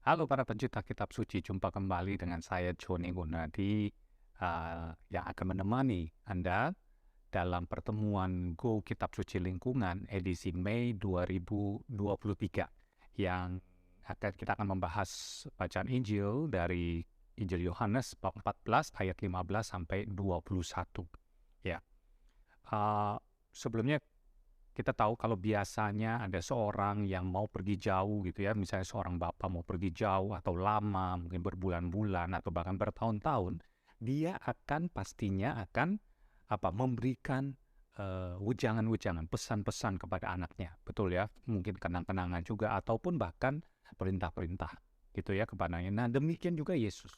Halo para pencinta kitab suci, jumpa kembali dengan saya Joni Gunadi yang akan menemani Anda dalam pertemuan Go Kitab Suci Lingkungan edisi Mei 2023 yang kita akan membahas bacaan Injil dari Injil Yohanes bab 14 ayat 15 sampai 21. Ya. Sebelumnya kita tahu kalau biasanya ada seorang yang mau pergi jauh gitu ya, misalnya seorang bapak mau pergi jauh atau lama, mungkin berbulan-bulan atau bahkan bertahun-tahun, dia pastinya akan memberikan wejangan-wejangan, pesan-pesan kepada anaknya, betul ya? Mungkin kenang-kenangan juga ataupun bahkan perintah-perintah gitu ya kepadanya. Nah, demikian juga Yesus.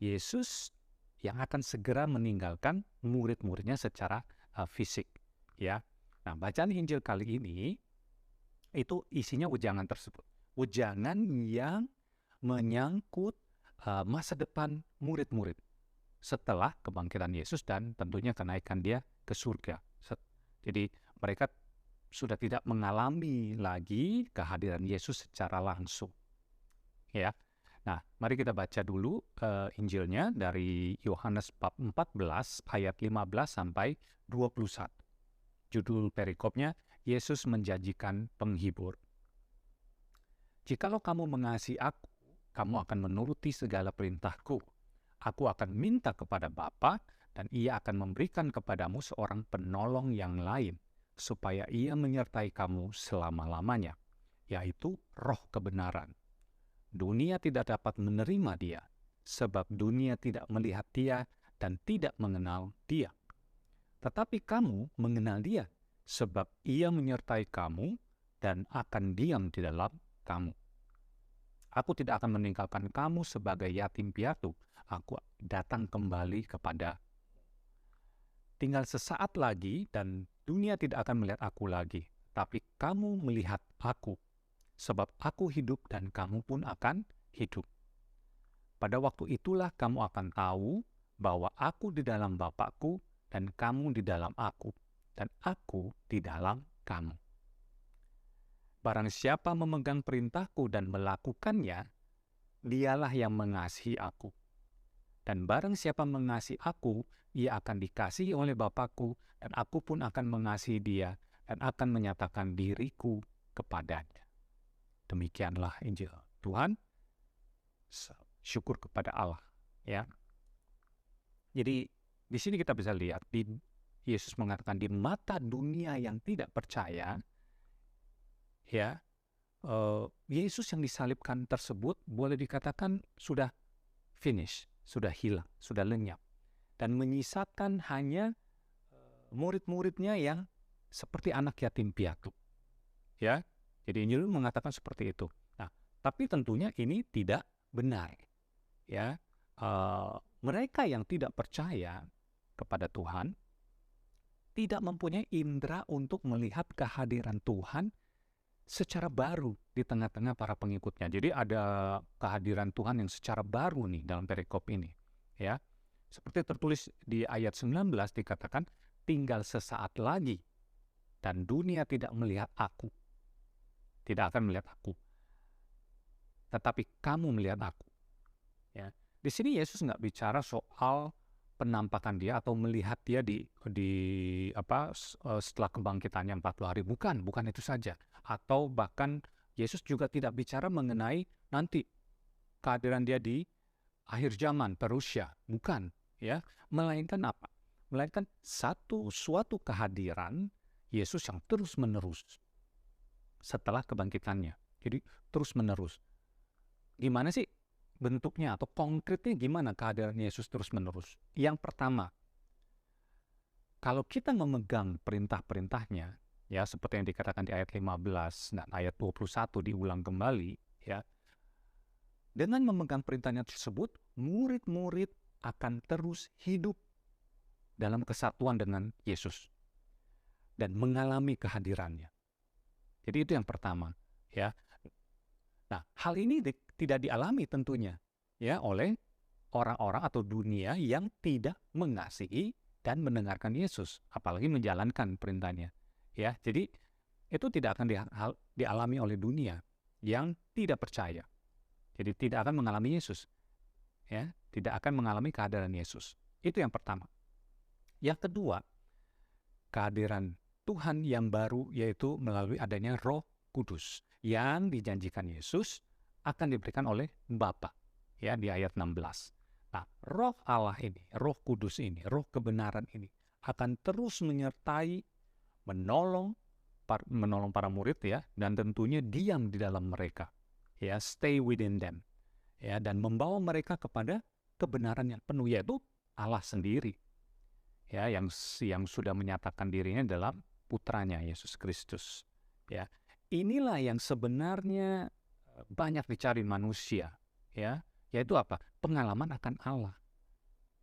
Yesus yang akan segera meninggalkan murid-muridnya secara fisik, ya. Nah, bacaan Injil kali ini itu isinya wejangan tersebut. Wejangan yang menyangkut masa depan murid-murid setelah kebangkitan Yesus dan tentunya kenaikan dia ke surga. Jadi mereka sudah tidak mengalami lagi kehadiran Yesus secara langsung. Ya. Nah, mari kita baca dulu Injilnya dari Yohanes bab 14 ayat 15 sampai 21. Judul perikopnya, Yesus menjanjikan penghibur. Jikalau kamu mengasihi aku, kamu akan menuruti segala perintahku. Aku akan minta kepada Bapa, dan ia akan memberikan kepadamu seorang penolong yang lain, supaya ia menyertai kamu selama-lamanya, yaitu Roh kebenaran. Dunia tidak dapat menerima dia, sebab dunia tidak melihat dia dan tidak mengenal dia. Tetapi kamu mengenal dia, sebab ia menyertai kamu dan akan diam di dalam kamu. Aku tidak akan meninggalkan kamu sebagai yatim piatu. Aku datang kembali kepada. Tinggal sesaat lagi dan dunia tidak akan melihat aku lagi. Tapi kamu melihat aku, sebab aku hidup dan kamu pun akan hidup. Pada waktu itulah kamu akan tahu bahwa aku di dalam Bapakku, dan kamu di dalam aku, dan aku di dalam kamu. Barang siapa memegang perintahku dan melakukannya, dialah yang mengasihi aku. Dan barang siapa mengasihi aku, ia akan dikasihi oleh Bapakku, dan aku pun akan mengasihi dia, dan akan menyatakan diriku kepadanya. Demikianlah Injil Tuhan. Syukur kepada Allah. Ya. Jadi di sini kita bisa lihat, Yesus mengatakan di mata dunia yang tidak percaya, ya, Yesus yang disalibkan tersebut boleh dikatakan sudah finish, sudah hilang, sudah lenyap, dan menyisakan hanya murid-muridnya yang seperti anak yatim piatu. Ya, jadi Injil mengatakan seperti itu. Nah, tapi tentunya ini tidak benar. Ya, mereka yang tidak percaya kepada Tuhan tidak mempunyai indera untuk melihat kehadiran Tuhan secara baru di tengah-tengah para pengikutnya. Jadi ada kehadiran Tuhan yang secara baru nih dalam perikop ini. Ya, seperti tertulis di ayat 19 dikatakan, tinggal sesaat lagi dan dunia tidak melihat aku. Tidak akan melihat aku. Tetapi kamu melihat aku. Ya. Di sini Yesus nggak bicara soal penampakan dia atau melihat dia setelah kebangkitannya 40 hari. Bukan itu saja. Atau bahkan Yesus juga tidak bicara mengenai nanti kehadiran dia di akhir zaman, Parousia. Bukan, ya. Melainkan apa? Melainkan suatu kehadiran Yesus yang terus-menerus setelah kebangkitannya. Jadi terus-menerus. Gimana sih bentuknya atau konkretnya gimana kehadiran Yesus terus-menerus? Yang pertama, kalau kita memegang perintah-perintahnya, ya seperti yang dikatakan di ayat 15 dan ayat 21 diulang kembali, ya. Dengan memegang perintahnya tersebut, murid-murid akan terus hidup dalam kesatuan dengan Yesus dan mengalami kehadirannya. Jadi itu yang pertama, ya. Nah, hal ini tidak dialami tentunya ya oleh orang-orang atau dunia yang tidak mengasihi dan mendengarkan Yesus, apalagi menjalankan perintahnya. Ya, jadi itu tidak akan dialami oleh dunia yang tidak percaya. Jadi tidak akan mengalami Yesus, ya, tidak akan mengalami kehadiran Yesus. Itu yang pertama. Yang kedua, kehadiran Tuhan yang baru yaitu melalui adanya Roh Kudus yang dijanjikan Yesus akan diberikan oleh Bapa, ya, di ayat 16. Nah, Roh Allah ini, Roh Kudus ini, Roh kebenaran ini akan terus menyertai, menolong para murid, ya, dan tentunya diam di dalam mereka, ya, stay within them, ya, dan membawa mereka kepada kebenaran yang penuh, yaitu Allah sendiri, ya, yang sudah menyatakan dirinya dalam putranya Yesus Kristus, ya. Inilah yang sebenarnya banyak dicari manusia, ya, yaitu apa? Pengalaman akan Allah,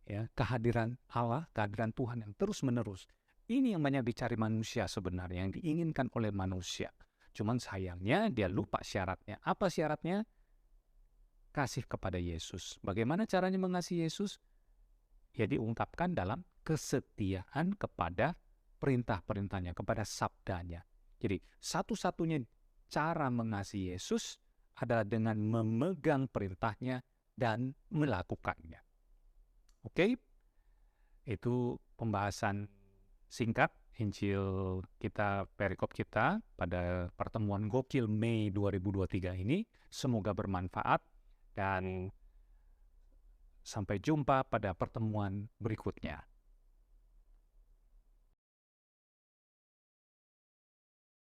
ya, kehadiran Allah, kehadiran Tuhan yang terus-menerus. Ini yang banyak dicari manusia sebenarnya, yang diinginkan oleh manusia. Cuman sayangnya dia lupa syaratnya. Apa syaratnya? Kasih kepada Yesus. Bagaimana caranya mengasihi Yesus? Ya diungkapkan dalam kesetiaan kepada perintah-perintahnya, kepada sabdanya. Jadi satu-satunya cara mengasihi Yesus adalah dengan memegang perintahnya dan melakukannya. Oke? Itu pembahasan singkat Injil kita, perikop kita pada pertemuan Gokil Mei 2023 ini. Semoga bermanfaat dan sampai jumpa pada pertemuan berikutnya.